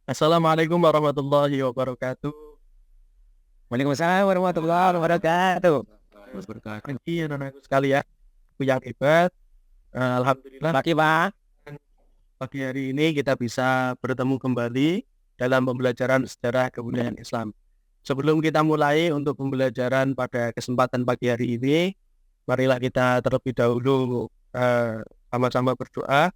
Assalamualaikum warahmatullahi wabarakatuh. Waalaikumsalam warahmatullahi wabarakatuh. Pagi anak-anakku sekalian, aku yang hebat. Alhamdulillah Pagi Pak. pagi hari ini kita bisa bertemu kembali dalam pembelajaran sejarah kebudayaan Islam. Sebelum kita mulai untuk pembelajaran pada kesempatan pagi hari ini, marilah kita terlebih dahulu sama-sama berdoa.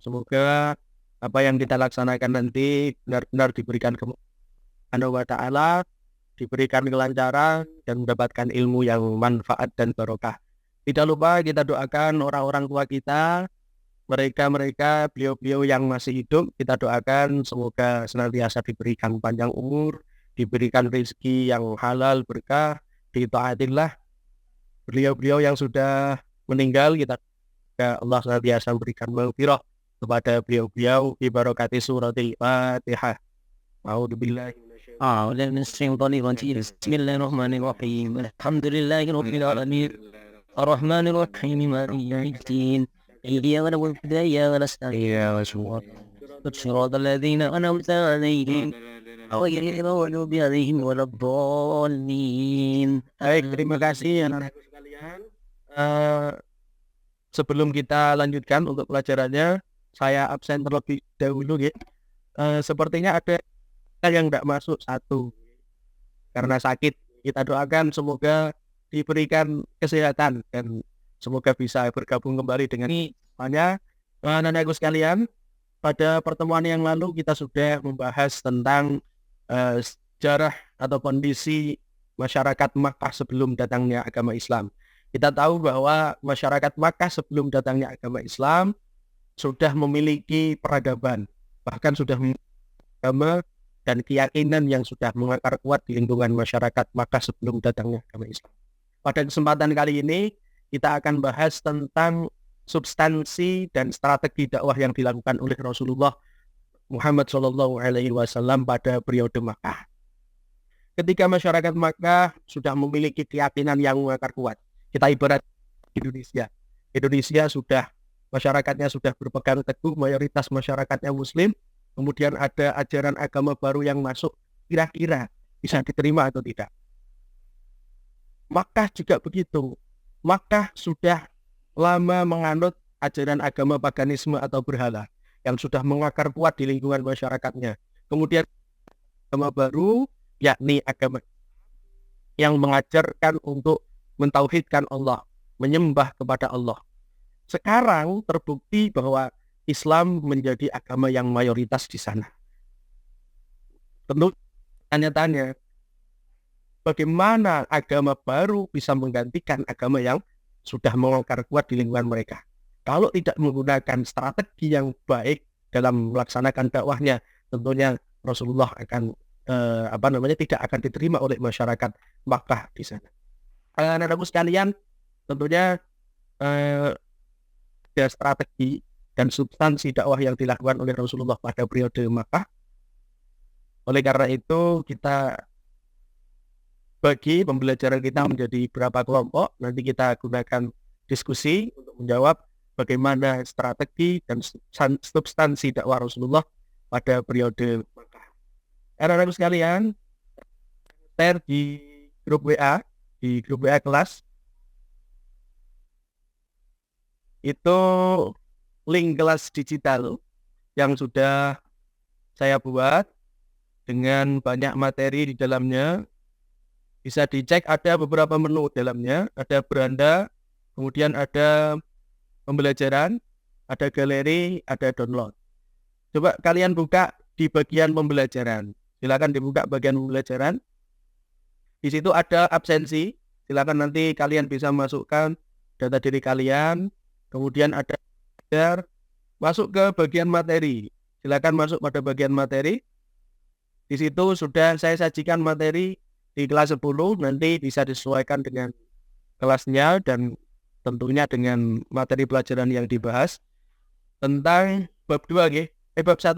Semoga apa yang kita laksanakan nanti benar-benar diberikan kemuliaan wa ta'ala, diberikan kelancaran dan mendapatkan ilmu yang manfaat dan barokah. Tidak lupa kita doakan orang-orang tua kita, mereka beliau-beliau yang masih hidup, kita doakan semoga senantiasa diberikan panjang umur, diberikan rezeki yang halal berkah, ditaatillah. Beliau-beliau yang sudah meninggal, kita Allah senantiasa memberikan maghfirah kepada beliau-beliau di barokati suratil Fatihah. A'udzubillahi minasyaitonir أعوذ من الشيطان الرجيم بسم الله الرحمن الرحيم الحمد لله رب العالمين الرحمن الرحيم مالك يوم الدين إياك نعبد وإياك نستعين صراط الذين أنعمت عليهم غير المغضوب عليهم ولا الضالين. Baik, terima kasih anak-anakku sekalian. Eh, Sebelum kita lanjutkan untuk pelajarannya, saya absen terlebih dahulu ya. Sepertinya ada yang tidak masuk satu karena sakit. Kita doakan semoga diberikan kesehatan dan semoga bisa bergabung kembali dengan semuanya. Anak-anakku sekalian, pada pertemuan yang lalu kita sudah membahas tentang sejarah atau kondisi masyarakat Makkah sebelum datangnya agama Islam. Kita tahu bahwa masyarakat Makkah sebelum datangnya agama Islam sudah memiliki peradaban, bahkan sudah memiliki agama dan keyakinan yang sudah mengakar kuat di lingkungan masyarakat Makkah sebelum datangnya agama Islam. Pada kesempatan kali ini, kita akan bahas tentang substansi dan strategi dakwah yang dilakukan oleh Rasulullah Muhammad SAW pada periode Makkah. Ketika masyarakat Makkah sudah memiliki keyakinan yang mengakar kuat, kita ibarat Indonesia. Indonesia sudah, masyarakatnya sudah berpegang teguh, mayoritas masyarakatnya Muslim, kemudian ada ajaran agama baru yang masuk, kira-kira bisa diterima atau tidak. Makkah juga begitu. Makkah sudah lama menganut ajaran agama paganisme atau berhala yang sudah mengakar kuat di lingkungan masyarakatnya. Kemudian agama baru, yakni agama yang mengajarkan untuk mentauhidkan Allah, menyembah kepada Allah. Sekarang terbukti bahwa Islam menjadi agama yang mayoritas di sana. Tentu tanya-tanya, bagaimana agama baru bisa menggantikan agama yang sudah mengakar kuat di lingkungan mereka? Kalau tidak menggunakan strategi yang baik dalam melaksanakan dakwahnya, tentunya Rasulullah akan tidak akan diterima oleh masyarakat Makkah di sana. Anak-anakku sekalian, tentunya ada strategi dan substansi dakwah yang dilakukan oleh Rasulullah pada periode Makkah. Oleh karena itu, kita bagi pembelajaran kita menjadi beberapa kelompok. Nanti kita gunakan diskusi untuk menjawab bagaimana strategi dan substansi dakwah Rasulullah pada periode Makkah. Anak-anakku sekalian, share di grup WA kelas, itu link kelas digital yang sudah saya buat dengan banyak materi di dalamnya. Bisa dicek, ada beberapa menu di dalamnya, ada beranda, kemudian ada pembelajaran, ada galeri, ada download. Coba kalian buka di bagian pembelajaran. Silakan dibuka bagian pembelajaran. Di situ ada absensi. Silakan nanti kalian bisa masukkan data diri kalian. Kemudian ada masuk ke bagian materi. Silakan masuk pada bagian materi. Di situ sudah saya sajikan materi di kelas 10, nanti bisa disesuaikan dengan kelasnya dan tentunya dengan materi pelajaran yang dibahas tentang bab 2 bab 1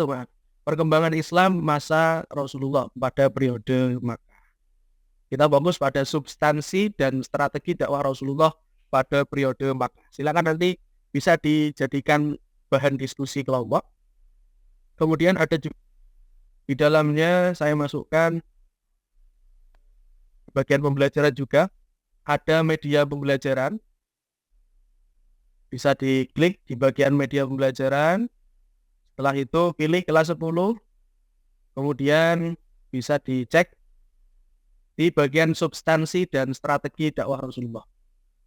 perkembangan Islam masa Rasulullah pada periode Makkah. Kita fokus pada substansi dan strategi dakwah Rasulullah pada periode Makkah. Silakan nanti bisa dijadikan bahan diskusi kelompok. Kemudian ada juga Di dalamnya saya masukkan bagian pembelajaran juga. Ada media pembelajaran. Bisa diklik di bagian media pembelajaran. Setelah itu pilih kelas 10. Kemudian bisa dicek di bagian substansi dan strategi dakwah Rasulullah.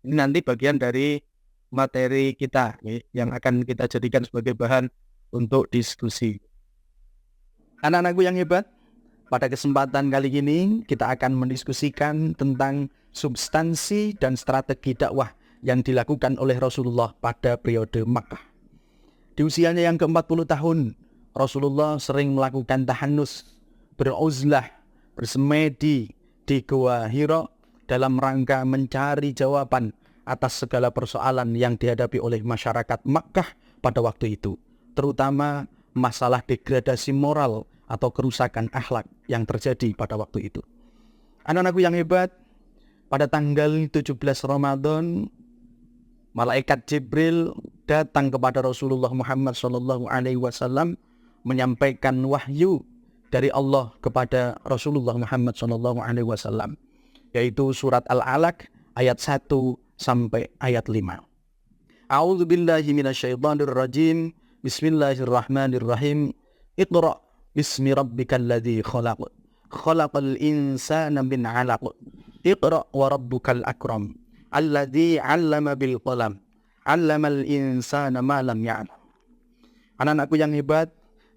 Ini nanti bagian dari materi kita yang akan kita jadikan sebagai bahan untuk diskusi. Anak-anakku yang hebat, pada kesempatan kali ini kita akan mendiskusikan tentang substansi dan strategi dakwah yang dilakukan oleh Rasulullah pada periode Makkah. Di usianya yang ke-40 tahun, Rasulullah sering melakukan tahanus, beruzlah, bersemedi di Gua Hira dalam rangka mencari jawaban atas segala persoalan yang dihadapi oleh masyarakat Makkah pada waktu itu, terutama masalah degradasi moral atau kerusakan akhlak yang terjadi pada waktu itu. Anak-anakku yang hebat, pada tanggal 17 Ramadan, malaikat Jibril datang kepada Rasulullah Muhammad SAW menyampaikan wahyu dari Allah kepada Rasulullah Muhammad SAW, yaitu surat Al-Alaq ayat 1 sampai ayat 5. A'udzubillahi minasyaitonirrajim. Bismillahirrahmanirrahim. Iqra bismi rabbikal ladzi khalaq. Khalaqal insana min 'alaq. Iqra wa rabbukal akram. Alladzi 'allama bil qalam. 'Allamal insana ma lam ya'lam. Anak-anakku yang hebat,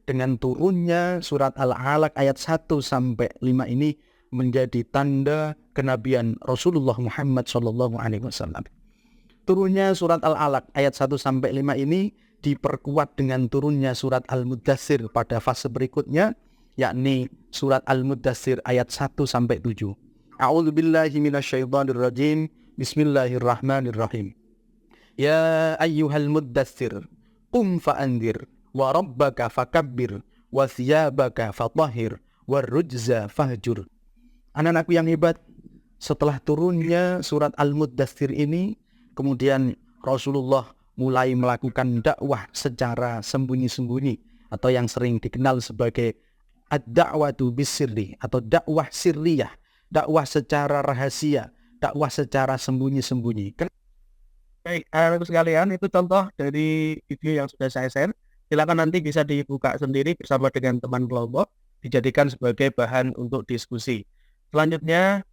dengan turunnya surat Al-Alaq ayat 1 sampai 5 ini menjadi tanda kenabian Rasulullah Muhammad SAW. Turunnya surat Al-Alaq ayat 1 sampai 5 ini diperkuat dengan turunnya surat Al-Muddatsir pada fase berikutnya, yakni surat Al-Muddatsir ayat 1 sampai 7. A'udzubillahi minasyaitonirrajim. Bismillahirrahmanirrahim. Ya ayyuhal muddatsir, qum fa'andir, wa rabbaka fakabbir, wa thiyabaka fatahhir, wa rujza fahjur. Anak-anakku yang hebat, setelah turunnya surat Al-Muddatsir ini, kemudian Rasulullah mulai melakukan dakwah secara sembunyi-sembunyi, atau yang sering dikenal sebagai ad-da'watu bisirri, atau dakwah sirriyah, dakwah secara rahasia, dakwah secara sembunyi-sembunyi. Baik, anak-anakku sekalian, itu contoh dari video yang sudah saya share. Silakan nanti bisa dibuka sendiri bersama dengan teman kelompok, dijadikan sebagai bahan untuk diskusi. Selanjutnya,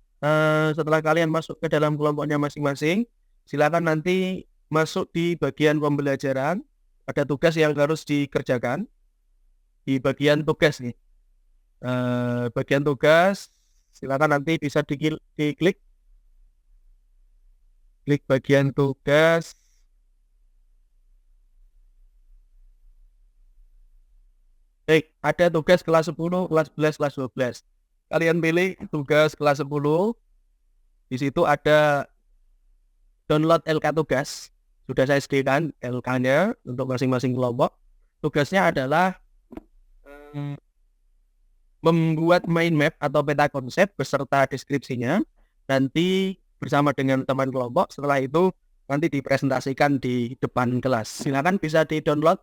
setelah kalian masuk ke dalam kelompoknya masing-masing, silakan nanti masuk di bagian pembelajaran. Ada tugas yang harus dikerjakan di bagian tugas nih. Bagian tugas, silakan nanti bisa diklik. Klik bagian tugas. Baik, ada tugas kelas 10, kelas 11, kelas 12. Kalian pilih tugas kelas 10. Di situ ada download LK tugas. Sudah saya sediakan LK-nya untuk masing-masing kelompok. Tugasnya adalah membuat mind map atau peta konsep beserta deskripsinya. Nanti bersama dengan teman kelompok, setelah itu nanti dipresentasikan di depan kelas. Silakan bisa di-download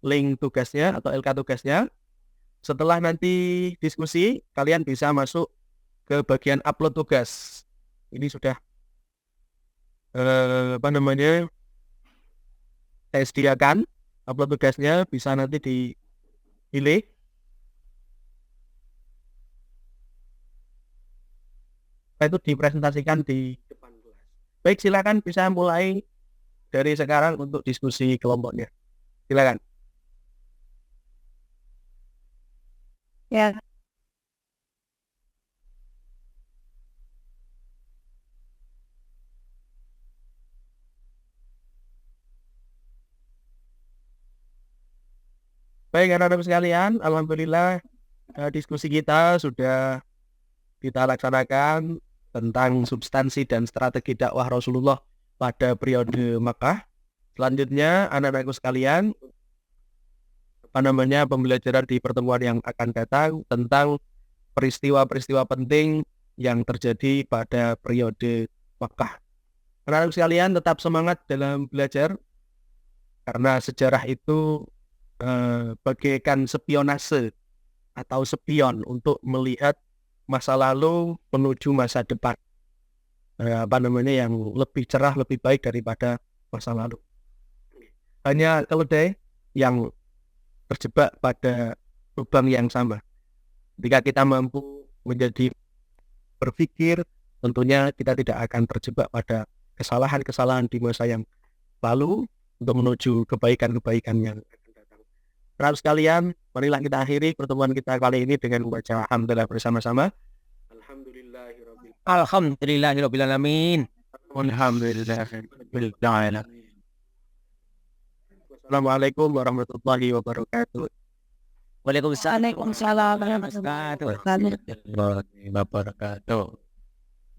link tugasnya atau LK tugasnya. Setelah nanti diskusi, kalian bisa masuk ke bagian upload tugas. Ini sudah saya sediakan upload tugasnya, bisa nanti dipilih. Itu dipresentasikan di depan kelas. Baik, silakan bisa mulai dari sekarang untuk diskusi kelompoknya. Silakan. Ya, Baik, anak-anak sekalian, alhamdulillah diskusi kita sudah kita laksanakan tentang substansi dan strategi dakwah Rasulullah pada periode Makkah. Selanjutnya, anak-anakku sekalian, pembelajaran di pertemuan yang akan datang tentang peristiwa-peristiwa penting yang terjadi pada periode Makkah. Anak-anak sekalian, tetap semangat dalam belajar, karena sejarah itu bagaikan spionase atau spion untuk melihat masa lalu menuju masa depan. Yang lebih cerah, lebih baik daripada masa lalu. Hanya keledai yang terjebak pada lubang yang sama. Jika kita mampu menjadi berpikir, tentunya kita tidak akan terjebak pada kesalahan-kesalahan di masa yang lalu untuk menuju kebaikan-kebaikan yang akan datang. Saudara sekalian, marilah kita akhiri pertemuan kita kali ini dengan membaca alhamdulillah bersama-sama. Alhamdulillahirabbil alamin. Assalamualaikum warahmatullahi wabarakatuh. Waalaikumsalam Waalaikumsalam warahmatullahi wabarakatuh. Warahmatullahi wabarakatuh.